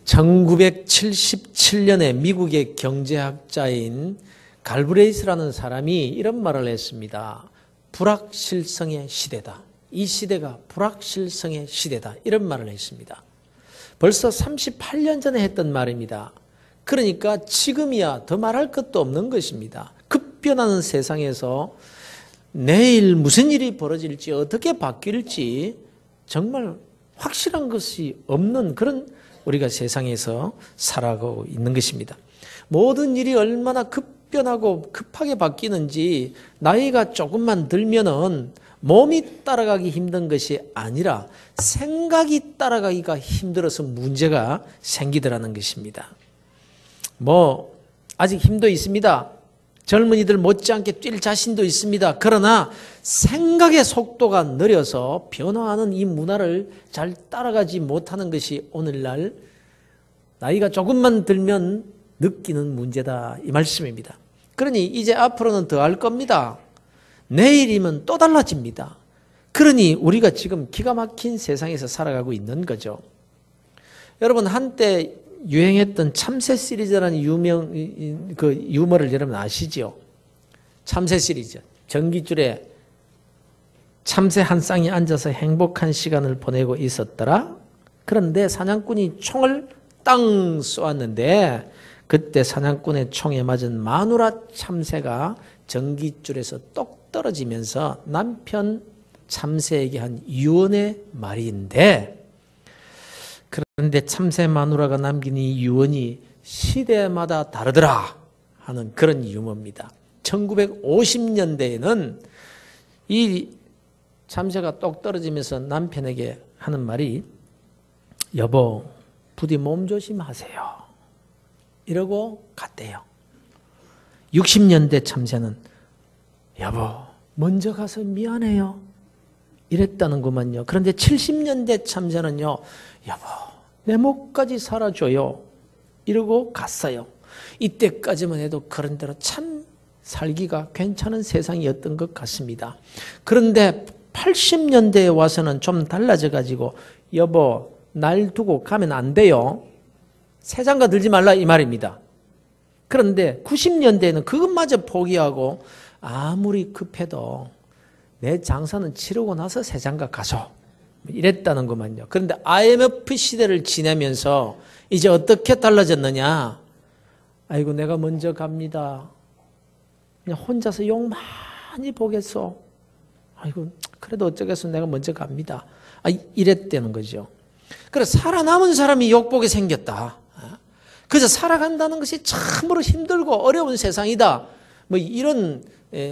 1977년에 미국의 경제학자인 갈브레이스라는 사람이 이런 말을 했습니다. 불확실성의 시대다. 이 시대가 불확실성의 시대다. 이런 말을 했습니다. 벌써 38년 전에 했던 말입니다. 그러니까 지금이야 더 말할 것도 없는 것입니다. 급변하는 세상에서 내일 무슨 일이 벌어질지 어떻게 바뀔지 정말 확실한 것이 없는 그런 우리가 세상에서 살아가고 있는 것입니다. 모든 일이 얼마나 급변하고 급하게 바뀌는지 나이가 조금만 들면은 몸이 따라가기 힘든 것이 아니라 생각이 따라가기가 힘들어서 문제가 생기더라는 것입니다. 아직 힘도 있습니다. 젊은이들 못지않게 뛸 자신도 있습니다. 그러나 생각의 속도가 느려서 변화하는 이 문화를 잘 따라가지 못하는 것이 오늘날 나이가 조금만 들면 느끼는 문제다. 이 말씀입니다. 그러니 이제 앞으로는 더 할 겁니다. 내일이면 또 달라집니다. 그러니 우리가 지금 기가 막힌 세상에서 살아가고 있는 거죠. 여러분 한때 유행했던 참새 시리즈라는 유머를 여러분 아시죠? 참새 시리즈. 전깃줄에 참새 한 쌍이 앉아서 행복한 시간을 보내고 있었더라. 그런데 사냥꾼이 총을 땅 쏘았는데 그때 사냥꾼의 총에 맞은 마누라 참새가 전깃줄에서 똑 떨어지면서 남편 참새에게 한 유언의 말인데, 그런데 참새 마누라가 남긴 이 유언이 시대마다 다르더라 하는 그런 유머입니다. 1950년대에는 이 참새가 똑 떨어지면서 남편에게 하는 말이 여보 부디 몸 조심하세요 이러고 갔대요. 60년대 참새는 여보 먼저 가서 미안해요 이랬다는구만요. 그런데 70년대 참새는요 여보 내 목까지 살아줘요 이러고 갔어요. 이때까지만 해도 그런 대로 참 살기가 괜찮은 세상이었던 것 같습니다. 그런데 80년대에 와서는 좀 달라져 가지고 여보 날 두고 가면 안 돼요. 새 장가 들지 말라 이 말입니다. 그런데 90년대에는 그것마저 포기하고 아무리 급해도 내 장사는 치르고 나서 새 장가 가서 이랬다는 것만요. 그런데 IMF 시대를 지내면서 이제 어떻게 달라졌느냐. 아이고 내가 먼저 갑니다. 그냥 혼자서 욕 많이 보겠어. 아이고 그래도 어쩌겠어 내가 먼저 갑니다. 이랬다는 거죠. 그래서 살아남은 사람이 욕보게 생겼다. 그래서 살아간다는 것이 참으로 힘들고 어려운 세상이다. 이런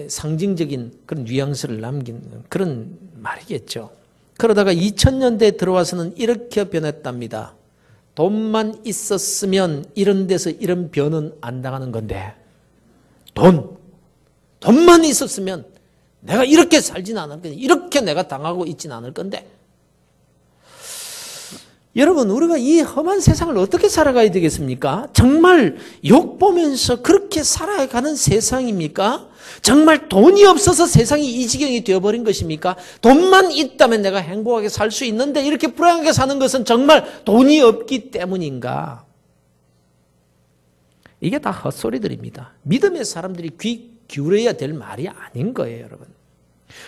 상징적인 그런 뉘앙스를 남긴 그런 말이겠죠. 그러다가 2000년대에 들어와서는 이렇게 변했답니다. 돈만 있었으면 이런 데서 이런 변은 안 당하는 건데 돈만 있었으면 내가 이렇게 살지는 않을 건데 이렇게 내가 당하고 있지는 않을 건데 여러분 우리가 이 험한 세상을 어떻게 살아가야 되겠습니까? 정말 욕보면서 그렇게 살아가는 세상입니까? 정말 돈이 없어서 세상이 이 지경이 되어버린 것입니까? 돈만 있다면 내가 행복하게 살 수 있는데 이렇게 불행하게 사는 것은 정말 돈이 없기 때문인가? 이게 다 헛소리들입니다. 믿음의 사람들이 귀 기울여야 될 말이 아닌 거예요, 여러분.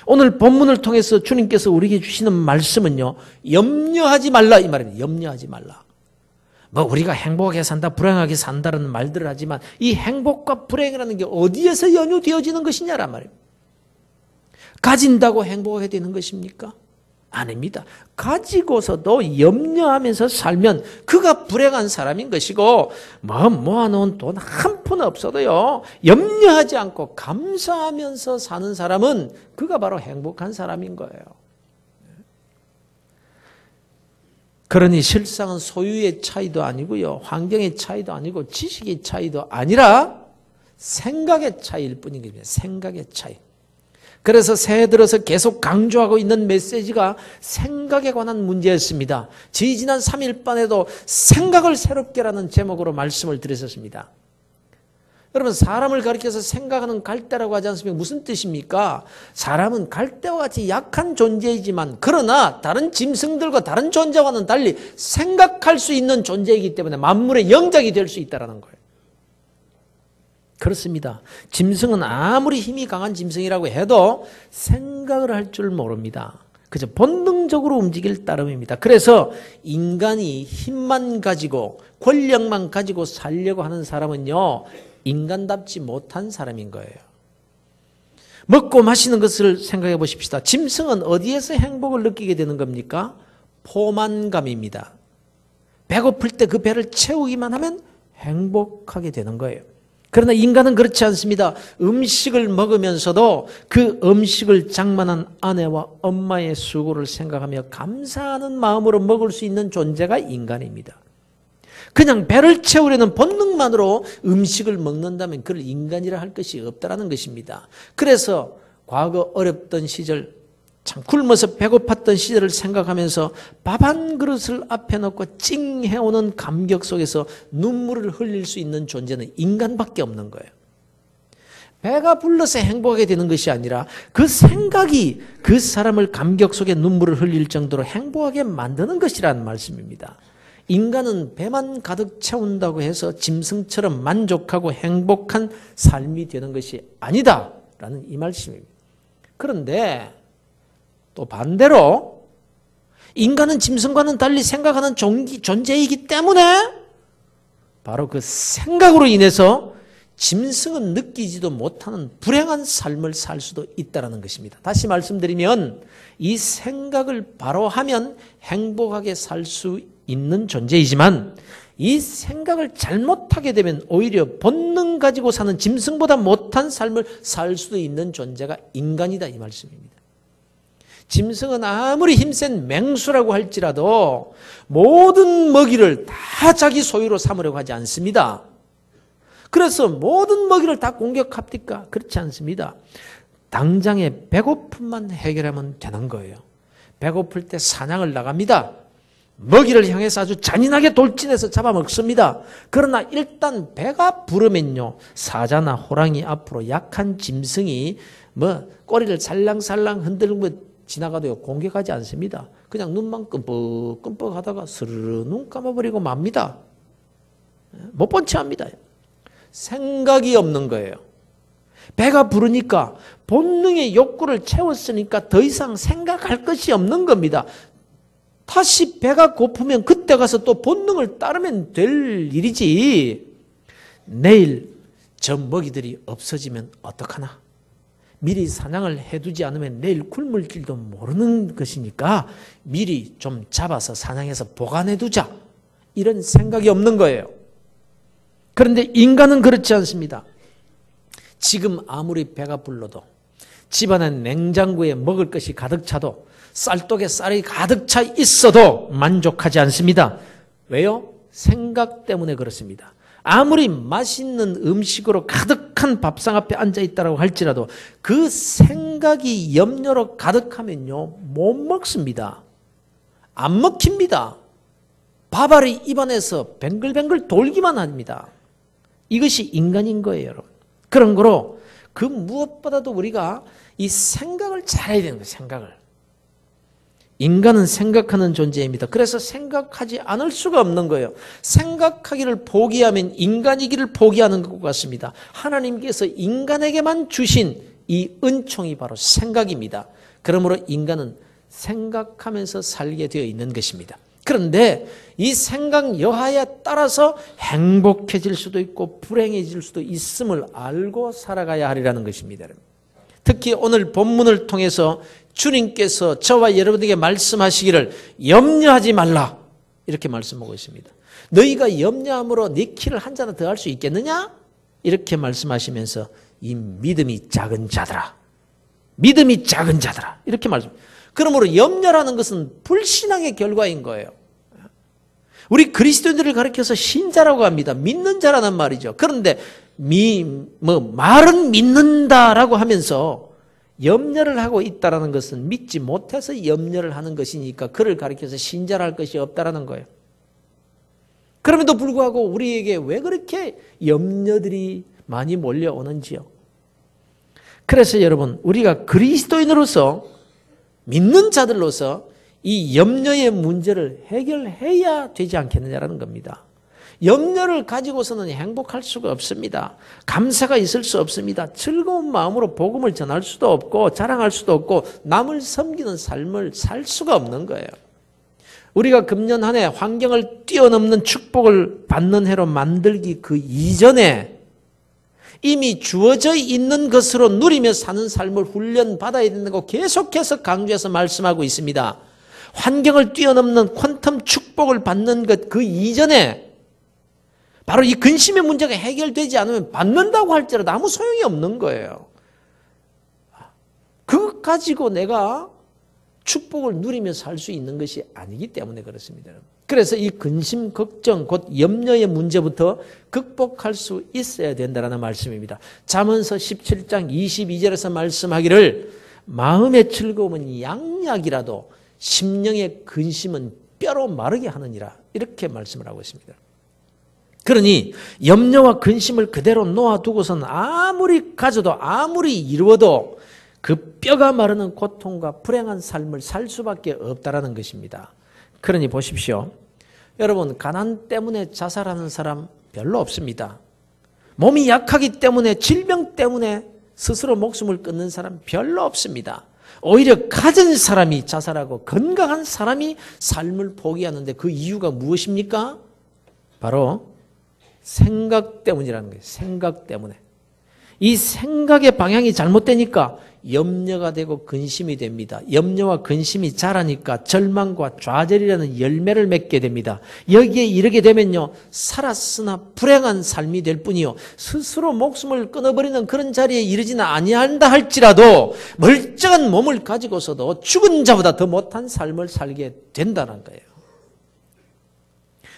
오늘 본문을 통해서 주님께서 우리에게 주시는 말씀은요, 염려하지 말라 이 말입니다. 염려하지 말라. 우리가 행복하게 산다, 불행하게 산다는 말들을 하지만 이 행복과 불행이라는 게 어디에서 연유되어지는 것이냐란 말입니다. 가진다고 행복하게 되는 것입니까? 아닙니다. 가지고서도 염려하면서 살면 그가 불행한 사람인 것이고 모아놓은 돈 한 푼 없어도요 염려하지 않고 감사하면서 사는 사람은 그가 바로 행복한 사람인 거예요. 그러니 실상은 소유의 차이도 아니고요 환경의 차이도 아니고 지식의 차이도 아니라 생각의 차이일 뿐인 겁니다. 생각의 차이. 그래서 새해 들어서 계속 강조하고 있는 메시지가 생각에 관한 문제였습니다. 지난 3일반에도 생각을 새롭게라는 제목으로 말씀을 드렸었습니다. 여러분 사람을 가리켜서 생각하는 갈대라고 하지 않습니까? 무슨 뜻입니까? 사람은 갈대와 같이 약한 존재이지만 그러나 다른 짐승들과 다른 존재와는 달리 생각할 수 있는 존재이기 때문에 만물의 영장이 될 수 있다는 거예요. 그렇습니다. 짐승은 아무리 힘이 강한 짐승이라고 해도 생각을 할 줄 모릅니다. 그저 본능적으로 움직일 따름입니다. 그래서 인간이 힘만 가지고 권력만 가지고 살려고 하는 사람은요, 인간답지 못한 사람인 거예요. 먹고 마시는 것을 생각해 보십시다. 짐승은 어디에서 행복을 느끼게 되는 겁니까? 포만감입니다. 배고플 때 그 배를 채우기만 하면 행복하게 되는 거예요. 그러나 인간은 그렇지 않습니다. 음식을 먹으면서도 그 음식을 장만한 아내와 엄마의 수고를 생각하며 감사하는 마음으로 먹을 수 있는 존재가 인간입니다. 그냥 배를 채우려는 본능만으로 음식을 먹는다면 그를 인간이라 할 것이 없다는 것입니다. 그래서 과거 어렵던 시절, 참 굶어서 배고팠던 시절을 생각하면서 밥 한 그릇을 앞에 놓고 찡해오는 감격 속에서 눈물을 흘릴 수 있는 존재는 인간밖에 없는 거예요. 배가 불러서 행복하게 되는 것이 아니라 그 생각이 그 사람을 감격 속에 눈물을 흘릴 정도로 행복하게 만드는 것이라는 말씀입니다. 인간은 배만 가득 채운다고 해서 짐승처럼 만족하고 행복한 삶이 되는 것이 아니다라는 이 말씀입니다. 그런데 또 반대로 인간은 짐승과는 달리 생각하는 존재이기 때문에 바로 그 생각으로 인해서 짐승은 느끼지도 못하는 불행한 삶을 살 수도 있다는 것입니다. 다시 말씀드리면 이 생각을 바로 하면 행복하게 살 수 있는 존재이지만 이 생각을 잘못하게 되면 오히려 본능 가지고 사는 짐승보다 못한 삶을 살 수도 있는 존재가 인간이다 이 말씀입니다. 짐승은 아무리 힘센 맹수라고 할지라도 모든 먹이를 다 자기 소유로 삼으려고 하지 않습니다. 그래서 모든 먹이를 다 공격합니까? 그렇지 않습니다. 당장의 배고픔만 해결하면 되는 거예요. 배고플 때 사냥을 나갑니다. 먹이를 향해서 아주 잔인하게 돌진해서 잡아먹습니다. 그러나 일단 배가 부르면요, 사자나 호랑이 앞으로 약한 짐승이 꼬리를 살랑살랑 흔들고 지나가도요 공격하지 않습니다. 그냥 눈만 끔뻑끔뻑 하다가 스르르 눈 감아버리고 맙니다. 못 본 채 합니다. 생각이 없는 거예요. 배가 부르니까 본능의 욕구를 채웠으니까 더 이상 생각할 것이 없는 겁니다. 다시 배가 고프면 그때 가서 또 본능을 따르면 될 일이지. 내일 저 먹이들이 없어지면 어떡하나? 미리 사냥을 해두지 않으면 내일 굶을 줄도 모르는 것이니까 미리 좀 잡아서 사냥해서 보관해두자. 이런 생각이 없는 거예요. 그런데 인간은 그렇지 않습니다. 지금 아무리 배가 불러도 집안에 냉장고에 먹을 것이 가득 차도 쌀독에 쌀이 가득 차 있어도 만족하지 않습니다. 왜요? 생각 때문에 그렇습니다. 아무리 맛있는 음식으로 가득한 밥상 앞에 앉아있다고 할지라도 그 생각이 염려로 가득하면요 못 먹습니다. 안 먹힙니다. 밥알이 입안에서 뱅글뱅글 돌기만 합니다. 이것이 인간인 거예요, 여러분. 그런 거로 그 무엇보다도 우리가 이 생각을 잘해야 되는 거예요. 생각을. 인간은 생각하는 존재입니다. 그래서 생각하지 않을 수가 없는 거예요. 생각하기를 포기하면 인간이기를 포기하는 것 같습니다. 하나님께서 인간에게만 주신 이 은총이 바로 생각입니다. 그러므로 인간은 생각하면서 살게 되어 있는 것입니다. 그런데 이 생각 여하에 따라서 행복해질 수도 있고 불행해질 수도 있음을 알고 살아가야 하리라는 것입니다. 특히 오늘 본문을 통해서 주님께서 저와 여러분에게 말씀하시기를 염려하지 말라 이렇게 말씀하고 있습니다. 너희가 염려함으로 네 키를 한 자나 더 할 수 있겠느냐? 이렇게 말씀하시면서 이 믿음이 작은 자들아, 믿음이 작은 자들아 이렇게 말씀. 그러므로 염려라는 것은 불신앙의 결과인 거예요. 우리 그리스도인들을 가리켜서 신자라고 합니다. 믿는 자라는 말이죠. 그런데 말은 믿는다라고 하면서 염려를 하고 있다는 것은 믿지 못해서 염려를 하는 것이니까 그를 가리켜서 신자라 할 것이 없다라는 거예요. 그럼에도 불구하고 우리에게 왜 그렇게 염려들이 많이 몰려오는지요. 그래서 여러분, 우리가 그리스도인으로서, 믿는 자들로서 이 염려의 문제를 해결해야 되지 않겠느냐라는 겁니다. 염려를 가지고서는 행복할 수가 없습니다. 감사가 있을 수 없습니다. 즐거운 마음으로 복음을 전할 수도 없고 자랑할 수도 없고 남을 섬기는 삶을 살 수가 없는 거예요. 우리가 금년 한 해 환경을 뛰어넘는 축복을 받는 해로 만들기 그 이전에 이미 주어져 있는 것으로 누리며 사는 삶을 훈련받아야 된다고 계속해서 강조해서 말씀하고 있습니다. 환경을 뛰어넘는 퀀텀 축복을 받는 것 그 이전에 바로 이 근심의 문제가 해결되지 않으면 받는다고 할지라도 아무 소용이 없는 거예요. 그것 가지고 내가 축복을 누리며 살 수 있는 것이 아니기 때문에 그렇습니다. 그래서 이 근심, 걱정, 곧 염려의 문제부터 극복할 수 있어야 된다는 말씀입니다. 잠언서 17장 22절에서 말씀하기를 마음의 즐거움은 양약이라도 심령의 근심은 뼈로 마르게 하느니라, 이렇게 말씀을 하고 있습니다. 그러니 염려와 근심을 그대로 놓아두고서는 아무리 가져도 아무리 이루어도 그 뼈가 마르는 고통과 불행한 삶을 살 수밖에 없다라는 것입니다. 그러니 보십시오. 여러분, 가난 때문에 자살하는 사람 별로 없습니다. 몸이 약하기 때문에, 질병 때문에 스스로 목숨을 끊는 사람 별로 없습니다. 오히려 가진 사람이 자살하고 건강한 사람이 삶을 포기하는데 그 이유가 무엇입니까? 바로 생각 때문이라는 거예요. 생각 때문에. 이 생각의 방향이 잘못되니까 염려가 되고 근심이 됩니다. 염려와 근심이 자라니까 절망과 좌절이라는 열매를 맺게 됩니다. 여기에 이르게 되면요, 살았으나 불행한 삶이 될 뿐이요, 스스로 목숨을 끊어버리는 그런 자리에 이르지는 아니한다 할지라도 멀쩡한 몸을 가지고서도 죽은 자보다 더 못한 삶을 살게 된다는 거예요.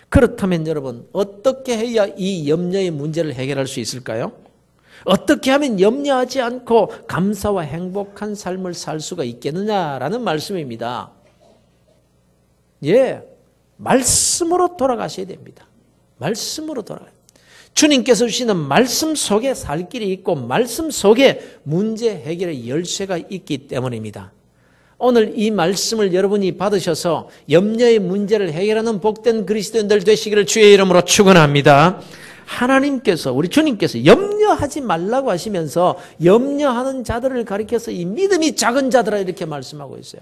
그렇다면 여러분, 어떻게 해야 이 염려의 문제를 해결할 수 있을까요? 어떻게 하면 염려하지 않고 감사와 행복한 삶을 살 수가 있겠느냐라는 말씀입니다. 예, 말씀으로 돌아가셔야 됩니다. 말씀으로 돌아가요. 주님께서 주시는 말씀 속에 살 길이 있고 말씀 속에 문제 해결의 열쇠가 있기 때문입니다. 오늘 이 말씀을 여러분이 받으셔서 염려의 문제를 해결하는 복된 그리스도인들 되시기를 주의 이름으로 축원합니다. 하나님께서, 우리 주님께서 염려하지 말라고 하시면서 염려하는 자들을 가리켜서 이 믿음이 작은 자들아 이렇게 말씀하고 있어요.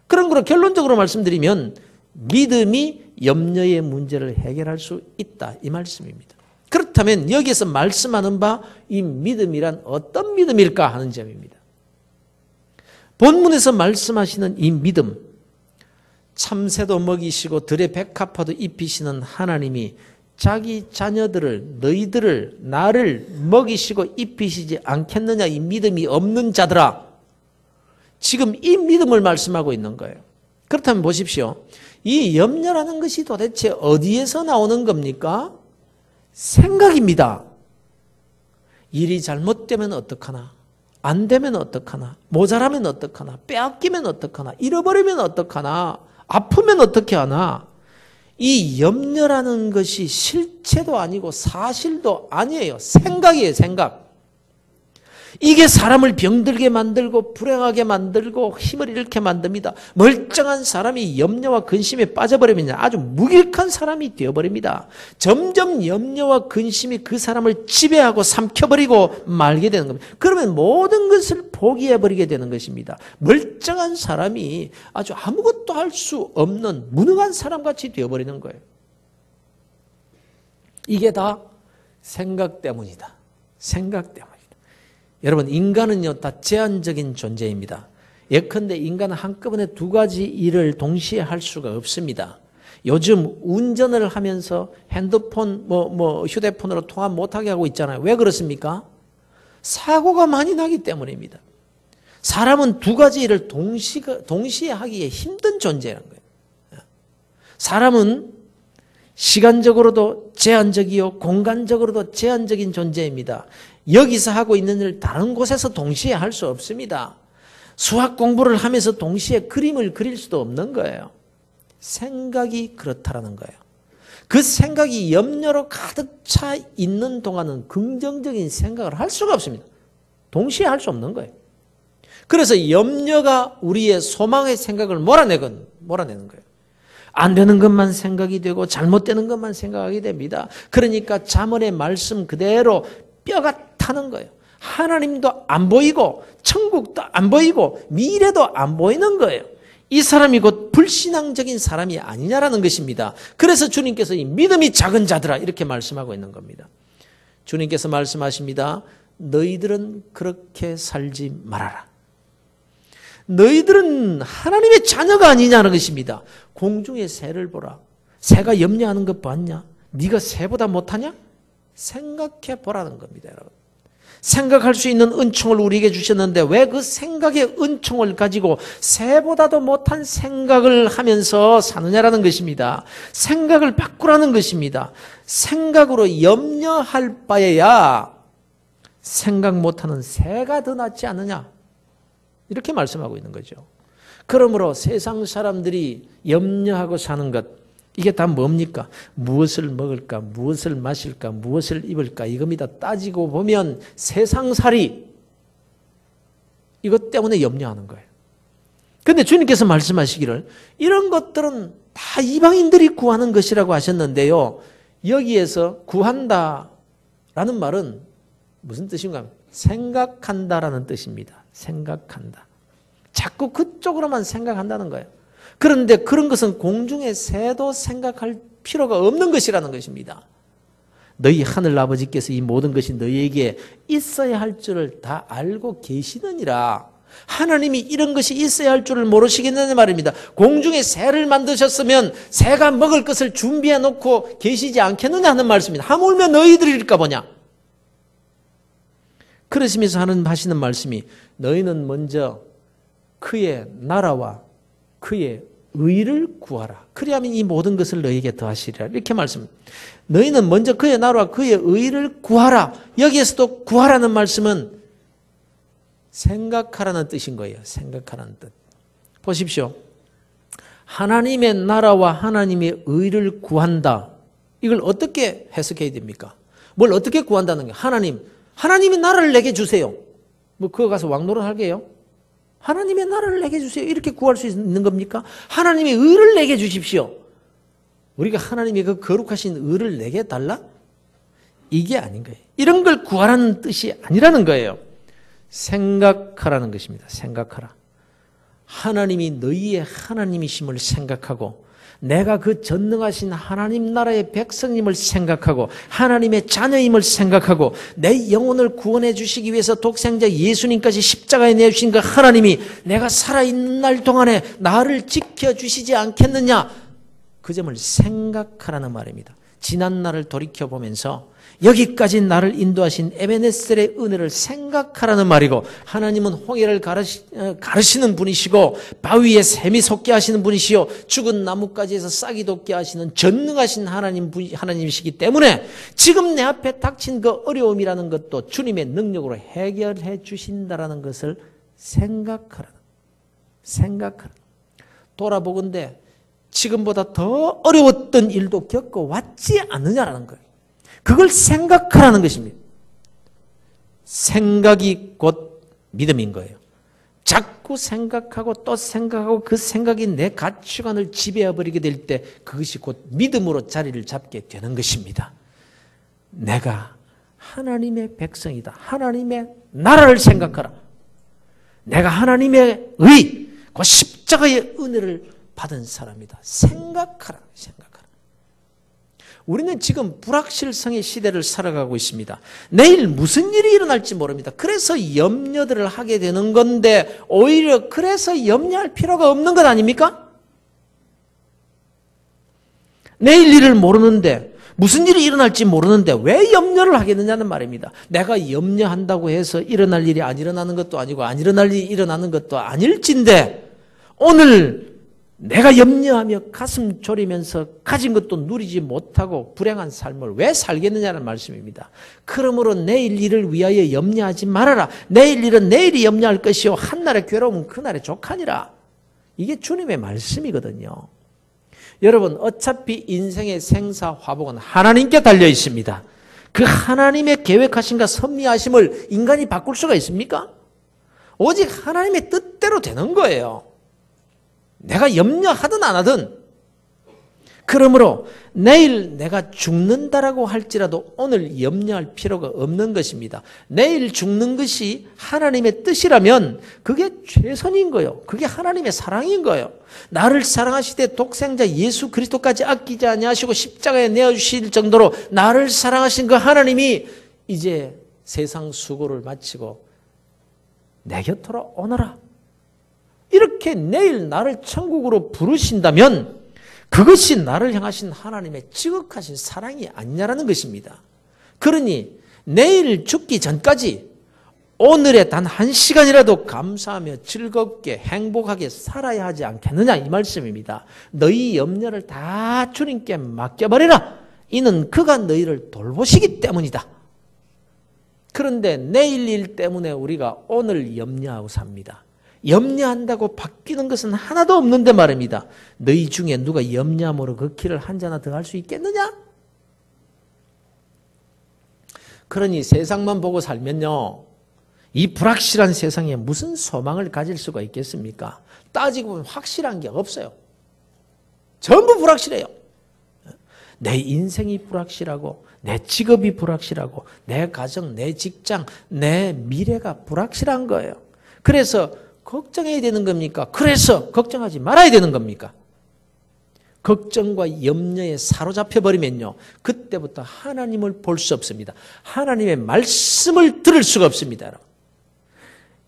그런 거로 결론적으로 말씀드리면 믿음이 염려의 문제를 해결할 수 있다, 이 말씀입니다. 그렇다면 여기에서 말씀하는 바 이 믿음이란 어떤 믿음일까 하는 점입니다. 본문에서 말씀하시는 이 믿음, 참새도 먹이시고 들의 백합화도 입히시는 하나님이 자기 자녀들을, 너희들을, 나를 먹이시고 입히시지 않겠느냐, 이 믿음이 없는 자들아. 지금 이 믿음을 말씀하고 있는 거예요. 그렇다면 보십시오. 이 염려라는 것이 도대체 어디에서 나오는 겁니까? 생각입니다. 일이 잘못되면 어떡하나? 안 되면 어떡하나? 모자라면 어떡하나? 빼앗기면 어떡하나? 잃어버리면 어떡하나? 아프면 어떻게 하나? 이 염려라는 것이 실체도 아니고 사실도 아니에요. 생각이에요, 생각. 이게 사람을 병들게 만들고 불행하게 만들고 힘을 잃게 만듭니다. 멀쩡한 사람이 염려와 근심에 빠져버리면 아주 무기력한 사람이 되어버립니다. 점점 염려와 근심이 그 사람을 지배하고 삼켜버리고 말게 되는 겁니다. 그러면 모든 것을 포기해버리게 되는 것입니다. 멀쩡한 사람이 아주 아무것도 할 수 없는 무능한 사람같이 되어버리는 거예요. 이게 다 생각 때문이다. 생각 때문이다. 여러분, 인간은요, 다 제한적인 존재입니다. 예컨대 인간은 한꺼번에 두 가지 일을 동시에 할 수가 없습니다. 요즘 운전을 하면서 핸드폰, 휴대폰으로 통화 못하게 하고 있잖아요. 왜 그렇습니까? 사고가 많이 나기 때문입니다. 사람은 두 가지 일을 동시에 하기에 힘든 존재라는 거예요. 사람은 시간적으로도 제한적이요, 공간적으로도 제한적인 존재입니다. 여기서 하고 있는 일을 다른 곳에서 동시에 할 수 없습니다. 수학 공부를 하면서 동시에 그림을 그릴 수도 없는 거예요. 생각이 그렇다라는 거예요. 그 생각이 염려로 가득 차 있는 동안은 긍정적인 생각을 할 수가 없습니다. 동시에 할 수 없는 거예요. 그래서 염려가 우리의 소망의 생각을 몰아내는 거예요. 안 되는 것만 생각이 되고 잘못되는 것만 생각하게 됩니다. 그러니까 잠언의 말씀 그대로 뼈가 타는 거예요. 하나님도 안 보이고 천국도 안 보이고 미래도 안 보이는 거예요. 이 사람이 곧 불신앙적인 사람이 아니냐라는 것입니다. 그래서 주님께서 이 믿음이 작은 자들아 이렇게 말씀하고 있는 겁니다. 주님께서 말씀하십니다. 너희들은 그렇게 살지 말아라. 너희들은 하나님의 자녀가 아니냐는 것입니다. 공중의 새를 보라. 새가 염려하는 것 봤냐? 네가 새보다 못하냐? 생각해 보라는 겁니다, 여러분. 생각할 수 있는 은총을 우리에게 주셨는데 왜 그 생각의 은총을 가지고 새보다도 못한 생각을 하면서 사느냐라는 것입니다. 생각을 바꾸라는 것입니다. 생각으로 염려할 바에야 생각 못하는 새가 더 낫지 않느냐? 이렇게 말씀하고 있는 거죠. 그러므로 세상 사람들이 염려하고 사는 것, 이게 다 뭡니까? 무엇을 먹을까? 무엇을 마실까? 무엇을 입을까? 이겁니다. 따지고 보면 세상살이 이것 때문에 염려하는 거예요. 그런데 주님께서 말씀하시기를 이런 것들은 다 이방인들이 구하는 것이라고 하셨는데요. 여기에서 구한다라는 말은 무슨 뜻인가? 생각한다라는 뜻입니다. 생각한다. 자꾸 그쪽으로만 생각한다는 거예요. 그런데 그런 것은 공중의 새도 생각할 필요가 없는 것이라는 것입니다. 너희 하늘 아버지께서 이 모든 것이 너희에게 있어야 할 줄을 다 알고 계시느니라. 하나님이 이런 것이 있어야 할 줄을 모르시겠느냐 말입니다. 공중의 새를 만드셨으면 새가 먹을 것을 준비해 놓고 계시지 않겠느냐 하는 말씀입니다. 하물며 너희들일까 보냐. 그러시면서 하시는 말씀이 너희는 먼저 그의 나라와 그의 의를 구하라. 그리하면 이 모든 것을 너희에게 더하시리라. 이렇게 말씀합니다. 너희는 먼저 그의 나라와 그의 의를 구하라. 여기에서도 구하라는 말씀은 생각하라는 뜻인 거예요. 생각하라는 뜻. 보십시오. 하나님의 나라와 하나님의 의를 구한다. 이걸 어떻게 해석해야 됩니까? 뭘 어떻게 구한다는 게 하나님의 나라를 내게 주세요. 뭐 그거 가서 왕노릇 하게요? 하나님의 나라를 내게 주세요. 이렇게 구할 수 있는 겁니까? 하나님의 의를 내게 주십시오. 우리가 하나님의 그 거룩하신 의를 내게 달라? 이게 아닌 거예요. 이런 걸 구하라는 뜻이 아니라는 거예요. 생각하라는 것입니다. 생각하라. 하나님이 너희의 하나님이심을 생각하고 내가 그 전능하신 하나님 나라의 백성임을 생각하고 하나님의 자녀임을 생각하고 내 영혼을 구원해 주시기 위해서 독생자 예수님까지 십자가에 내주신 그 하나님이 내가 살아있는 날 동안에 나를 지켜주시지 않겠느냐, 그 점을 생각하라는 말입니다. 지난 날을 돌이켜보면서 여기까지 나를 인도하신 에베네셀의 은혜를 생각하라는 말이고, 하나님은 홍해를 가르시는 분이시고 바위에 샘이 솟게 하시는 분이시요 죽은 나뭇가지에서 싹이 돋게 하시는 전능하신 하나님이시기 때문에 지금 내 앞에 닥친 그 어려움이라는 것도 주님의 능력으로 해결해 주신다라는 것을 생각하라. 돌아보건대 지금보다 더 어려웠던 일도 겪어왔지 않느냐라는 거예요. 그걸 생각하라는 것입니다. 생각이 곧 믿음인 거예요. 자꾸 생각하고 또 생각하고 그 생각이 내 가치관을 지배해버리게 될 때 그것이 곧 믿음으로 자리를 잡게 되는 것입니다. 내가 하나님의 백성이다. 하나님의 나라를 생각하라. 내가 하나님의 곧 십자가의 은혜를 받은 사람이다. 생각하라. 우리는 지금 불확실성의 시대를 살아가고 있습니다. 내일 무슨 일이 일어날지 모릅니다. 그래서 염려들을 하게 되는 건데 오히려 그래서 염려할 필요가 없는 것 아닙니까? 내일 일을 모르는데 무슨 일이 일어날지 모르는데 왜 염려를 하겠느냐는 말입니다. 내가 염려한다고 해서 일어날 일이 안 일어나는 것도 아니고 안 일어날 일이 일어나는 것도 아닐진데 오늘 내가 염려하며 가슴 졸이면서 가진 것도 누리지 못하고 불행한 삶을 왜 살겠느냐는 말씀입니다. 그러므로 내일 일을 위하여 염려하지 말아라. 내일 일은 내일이 염려할 것이요 한날의 괴로움은 그날의 족하니라. 이게 주님의 말씀이거든요. 여러분, 어차피 인생의 생사화복은 하나님께 달려 있습니다. 그 하나님의 계획하심과 섭리하심을 인간이 바꿀 수가 있습니까? 오직 하나님의 뜻대로 되는 거예요. 내가 염려하든 안 하든. 그러므로 내일 내가 죽는다라고 할지라도 오늘 염려할 필요가 없는 것입니다. 내일 죽는 것이 하나님의 뜻이라면 그게 최선인 거예요. 그게 하나님의 사랑인 거예요. 나를 사랑하시되 독생자 예수 그리스도까지 아끼지 아니하시고 십자가에 내어주실 정도로 나를 사랑하신 그 하나님이 이제 세상 수고를 마치고 내 곁으로 오너라. 이렇게 내일 나를 천국으로 부르신다면 그것이 나를 향하신 하나님의 지극하신 사랑이 아니냐라는 것입니다. 그러니 내일 죽기 전까지 오늘의 단 한 시간이라도 감사하며 즐겁게 행복하게 살아야 하지 않겠느냐 이 말씀입니다. 너희 염려를 다 주님께 맡겨버리라. 이는 그가 너희를 돌보시기 때문이다. 그런데 내일 일 때문에 우리가 오늘 염려하고 삽니다. 염려한다고 바뀌는 것은 하나도 없는데 말입니다. 너희 중에 누가 염려함으로 그 길을 한 자나 더 할 수 있겠느냐? 그러니 세상만 보고 살면요, 이 불확실한 세상에 무슨 소망을 가질 수가 있겠습니까? 따지고 보면 확실한 게 없어요. 전부 불확실해요. 내 인생이 불확실하고 내 직업이 불확실하고 내 가정, 내 직장, 내 미래가 불확실한 거예요. 그래서 걱정해야 되는 겁니까? 그래서 걱정하지 말아야 되는 겁니까? 걱정과 염려에 사로잡혀 버리면요, 그때부터 하나님을 볼 수 없습니다. 하나님의 말씀을 들을 수가 없습니다, 여러분.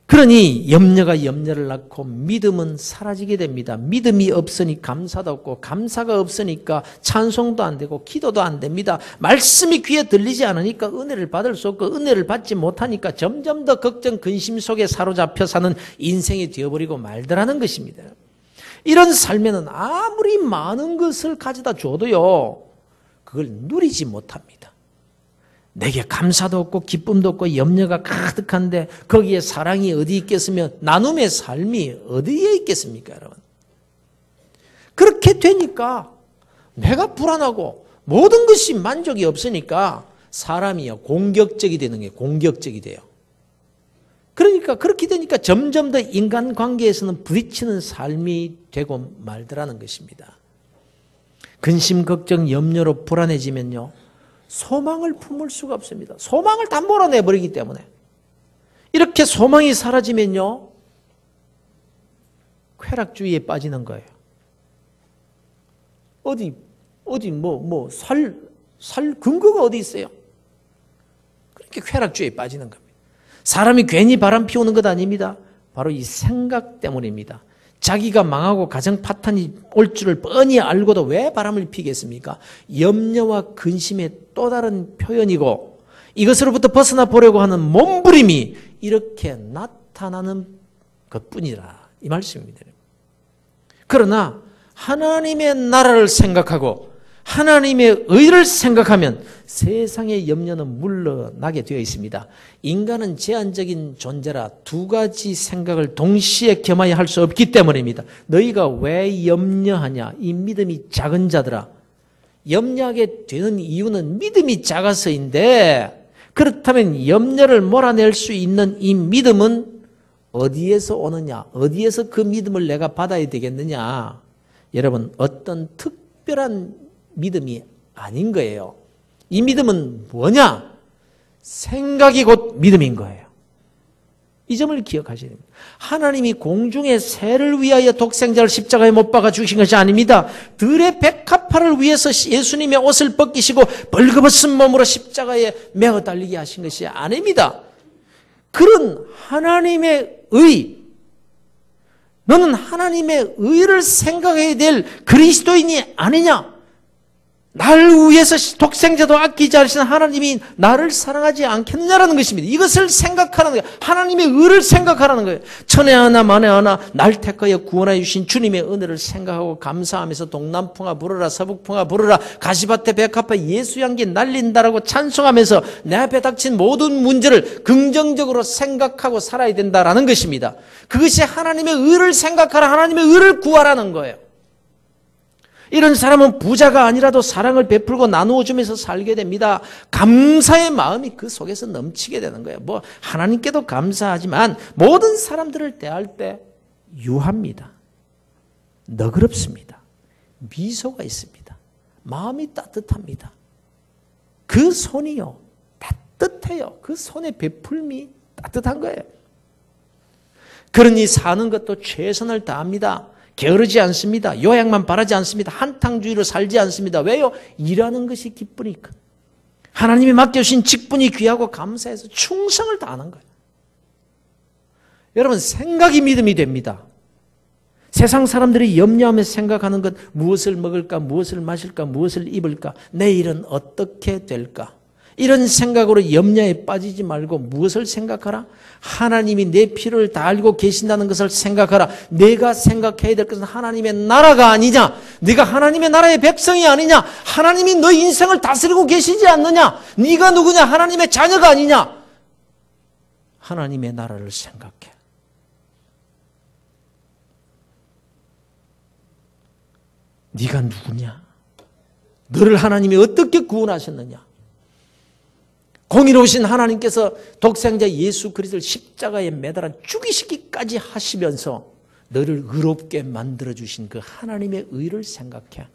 그러니 염려가 염려를 낳고 믿음은 사라지게 됩니다. 믿음이 없으니 감사도 없고 감사가 없으니까 찬송도 안 되고 기도도 안 됩니다. 말씀이 귀에 들리지 않으니까 은혜를 받을 수 없고 은혜를 받지 못하니까 점점 더 걱정 근심 속에 사로잡혀 사는 인생이 되어버리고 말더라는 것입니다. 이런 삶에는 아무리 많은 것을 가져다 줘도요, 그걸 누리지 못합니다. 내게 감사도 없고 기쁨도 없고 염려가 가득한데 거기에 사랑이 어디 있겠으며 나눔의 삶이 어디에 있겠습니까, 여러분? 그렇게 되니까 내가 불안하고 모든 것이 만족이 없으니까 사람이요, 공격적이 되는 게 공격적이 돼요. 그러니까 그렇게 되니까 점점 더 인간관계에서는 부딪히는 삶이 되고 말더라는 것입니다. 근심, 걱정, 염려로 불안해지면요, 소망을 품을 수가 없습니다. 소망을 다 몰아내버리기 때문에. 이렇게 소망이 사라지면요, 쾌락주의에 빠지는 거예요. 살 근거가 어디 있어요? 그렇게 쾌락주의에 빠지는 겁니다. 사람이 괜히 바람 피우는 것 아닙니다. 바로 이 생각 때문입니다. 자기가 망하고 가정 파탄이 올 줄을 뻔히 알고도 왜 바람을 피겠습니까? 염려와 근심의 또 다른 표현이고 이것으로부터 벗어나 보려고 하는 몸부림이 이렇게 나타나는 것뿐이라 이 말씀입니다. 그러나 하나님의 나라를 생각하고 하나님의 의를 생각하면 세상의 염려는 물러나게 되어 있습니다. 인간은 제한적인 존재라 두 가지 생각을 동시에 겸하여 할 수 없기 때문입니다. 너희가 왜 염려하냐? 이 믿음이 작은 자들아. 염려하게 되는 이유는 믿음이 작아서인데, 그렇다면 염려를 몰아낼 수 있는 이 믿음은 어디에서 오느냐? 어디에서 그 믿음을 내가 받아야 되겠느냐? 여러분, 어떤 특별한 믿음이 아닌 거예요. 이 믿음은 뭐냐? 생각이 곧 믿음인 거예요. 이 점을 기억하셔야 됩니다. 하나님이 공중의 새를 위하여 독생자를 십자가에 못 박아 주신 것이 아닙니다. 들의 백합화를 위해서 예수님의 옷을 벗기시고 벌거벗은 몸으로 십자가에 매어 달리게 하신 것이 아닙니다. 그런 하나님의 의, 너는 하나님의 의를 생각해야 될 그리스도인이 아니냐? 나를 위해서 독생자도 아끼지 않으신 하나님이 나를 사랑하지 않겠느냐라는 것입니다. 이것을 생각하는 거예요. 하나님의 의를 생각하라는 거예요. 천에 하나 만에 하나 날 택하여 구원하여 주신 주님의 은혜를 생각하고 감사하면서 동남풍아 불어라 서북풍아 불어라 가시밭에 백합화 예수향기 날린다라고 찬송하면서 내 앞에 닥친 모든 문제를 긍정적으로 생각하고 살아야 된다라는 것입니다. 그것이 하나님의 의를 생각하라, 하나님의 의를 구하라는 거예요. 이런 사람은 부자가 아니라도 사랑을 베풀고 나누어 주면서 살게 됩니다. 감사의 마음이 그 속에서 넘치게 되는 거예요. 뭐 하나님께도 감사하지만 모든 사람들을 대할 때 유합니다. 너그럽습니다. 미소가 있습니다. 마음이 따뜻합니다. 그 손이요 따뜻해요. 그 손의 베풀미 따뜻한 거예요. 그러니 사는 것도 최선을 다합니다. 게으르지 않습니다. 요양만 바라지 않습니다. 한탕주의로 살지 않습니다. 왜요? 일하는 것이 기쁘니까. 하나님이 맡겨주신 직분이 귀하고 감사해서 충성을 다하는 거예요. 여러분 생각이 믿음이 됩니다. 세상 사람들이 염려하며 생각하는 것, 무엇을 먹을까, 무엇을 마실까, 무엇을 입을까, 내일은 어떻게 될까, 이런 생각으로 염려에 빠지지 말고 무엇을 생각하라? 하나님이 내 필요를 다 알고 계신다는 것을 생각하라. 내가 생각해야 될 것은 하나님의 나라가 아니냐, 네가 하나님의 나라의 백성이 아니냐, 하나님이 너 인생을 다스리고 계시지 않느냐, 네가 누구냐, 하나님의 자녀가 아니냐. 하나님의 나라를 생각해. 네가 누구냐? 너를 하나님이 어떻게 구원하셨느냐? 공의로우신 하나님께서 독생자 예수 그리스도를 십자가에 매달아 죽이시기까지 하시면서 너를 의롭게 만들어주신 그 하나님의 의를 생각해.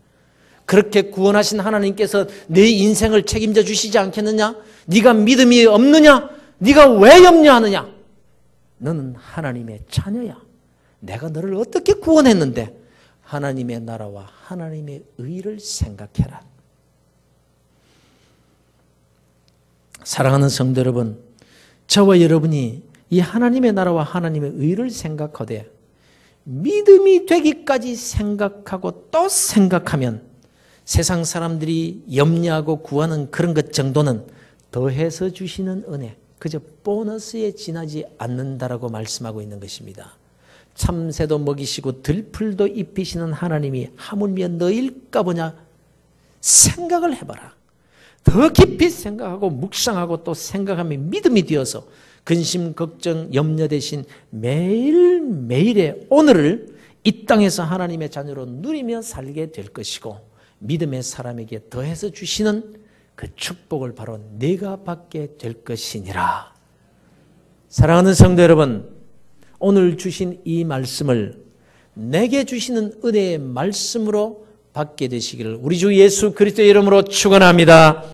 그렇게 구원하신 하나님께서 내 인생을 책임져 주시지 않겠느냐? 네가 믿음이 없느냐? 네가 왜 염려하느냐? 너는 하나님의 자녀야. 내가 너를 어떻게 구원했는데? 하나님의 나라와 하나님의 의를 생각해라. 사랑하는 성도 여러분, 저와 여러분이 이 하나님의 나라와 하나님의 의를 생각하되 믿음이 되기까지 생각하고 또 생각하면 세상 사람들이 염려하고 구하는 그런 것 정도는 더해서 주시는 은혜, 그저 보너스에 지나지 않는다라고 말씀하고 있는 것입니다. 참새도 먹이시고 들풀도 입히시는 하나님이 하물며 너일까 보냐? 생각을 해봐라. 더 깊이 생각하고 묵상하고 또 생각하며 믿음이 되어서 근심, 걱정, 염려 대신 매일매일의 오늘을 이 땅에서 하나님의 자녀로 누리며 살게 될 것이고 믿음의 사람에게 더해서 주시는 그 축복을 바로 내가 받게 될 것이니라. 사랑하는 성도 여러분, 오늘 주신 이 말씀을 내게 주시는 은혜의 말씀으로 받게 되시기를 우리 주 예수 그리스도의 이름으로 축원합니다.